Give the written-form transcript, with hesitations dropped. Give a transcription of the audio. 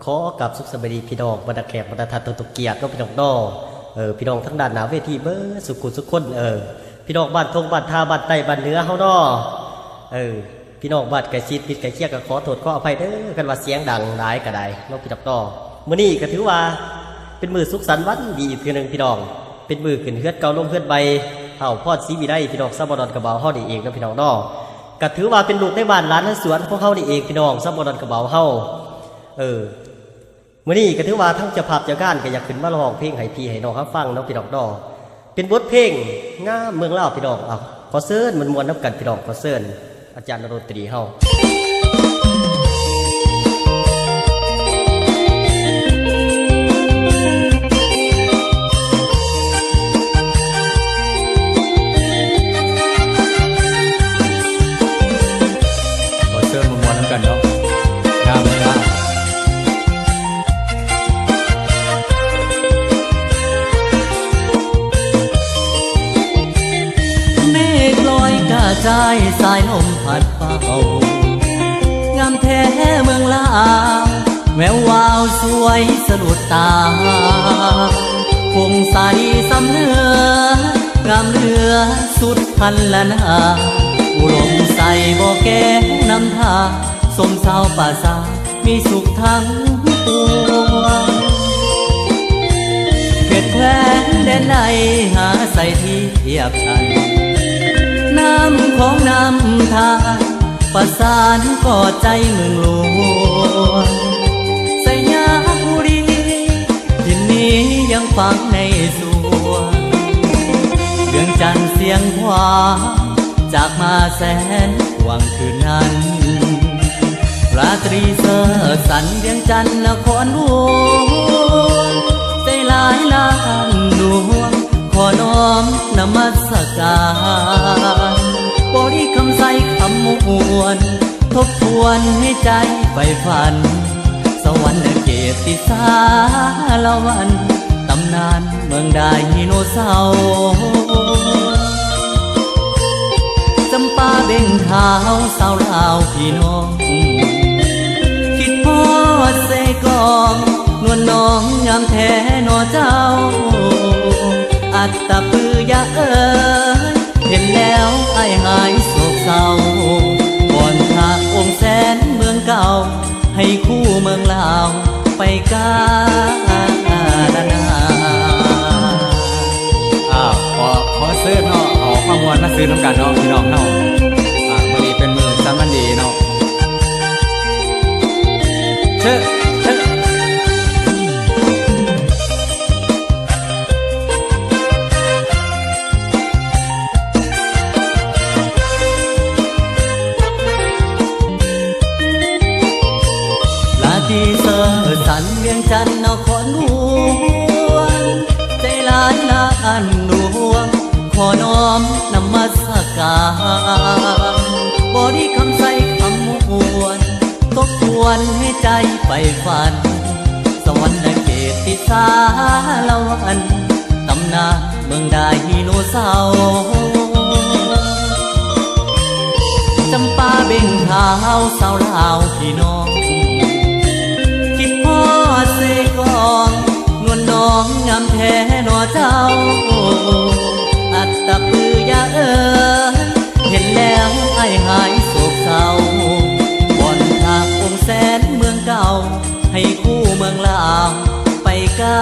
ขอกับสุขสบายดีพี่น้องบรรดาแขกบรรดาทัตตุกเกียรติก็พี่น้องนอพี่น้องทั้งด้านหนาเวทีเบอร์สุขุสุขคนพี่น้องบ้านทงบ้านทาบ้านใต้บ้านเหนือเฮานอพี่น้องบ้านไก่ซีดปิดไก่เคียกก็ขอโทษขออภัยเด้อกันว่าเสียงดังหลายก็ได้น้องพี่น้องนอมื้อนี้ก็ถือว่าเป็นมือสุขสันต์วันดีอีกทีนึงพี่น้องเป็นมือขึ้นเฮือดเก่าลงเฮือดใบเฮาพอดสีวิไลพี่น้องซับบอดกระเบาเฮานี่เองนะพี่น้องนอก็ถือว่าเป็นลูกในบ้านร้านในสวนพวกเฮานี่เองพี่น้องซับบอดกระเบาเฮามื่อนี้ก็ถือว่าทั้งเจ้าภาพเจ้าการก็อยากขึ้นมาร้องเพลงให้พี่ให้น้องเขาฟังน้องพี่น้องดอเป็นบทเพลงงามเมืองลาวพี่น้องขอเซิร์นมันมวนน้ำกันพี่น้องขอเซิร์นอาจารย์ดนตรีเฮาขอเซิร์นมันมวนน้ำกันเนาะงามเมืองลาวใจสายลมพัดเป่างามแท้เมืองลาวแวววาวสวยสะดุดตาคงใสสำเนืองามเรือสุดพันละนาอุดมใสบ่แก้นำทาสมเศร้าป่าซามีสุขทั้งปวงเขตแคว้นแดนในหาใส่ที่เทียบกันน้ำของน้ำทาประสานกอดใจเมืองหลวงสยามบุรีที่นี้ยังฟังในสวงเรื่องจันทร์เสียงขวาจากมาแสนหวังคืนนั้นราตรีเสอสันเรียงจันทร์นครหลวงใจหลายล้านดวงขอน้อมนมัสการบริคำใสคำมวนทบทวนให้ใจใฝ่ฝันสวรรค์เกติสาละวันตำนานเมืองไดโนเสาร์จำปาเบ่งขาวสาวลาวพี่น้องคิดพอดเสกองนวลน้องงามแท้นอเจ้าอัตตปือยาเห็นแล้วไอ้หายโศกเศร้าก่อนทางองค์แสนเมืองเก่าให้คู่เมืองลาวไปกาลนาขอเซิร์นเนาะเอาความมวนมาซื้อน้ำกันเนาะพี่น้องเนาะมื้อนี้เป็นมื้อสันวันดีเนาะเชิญที่เสอสันเวียงจันทร์นครหลวงใจหลายล้านดวงขอน้อมนมัสการบริคำใสคำมวนทบทวนให้ใจใฝ่ฝันสวรรค์เกติสาละวันตำนานเมืองไดโนเสาร์จำปาเบ่งขาวสาวลาวพี่น้องเสกองนวลน้องงามแท้นอเจ้าอัตตปือยาเห็นแล้วไอ้หายโศกเศร้าบอนทางองค์แสนเมืองเก่าให้คู่เมืองลาวไปกา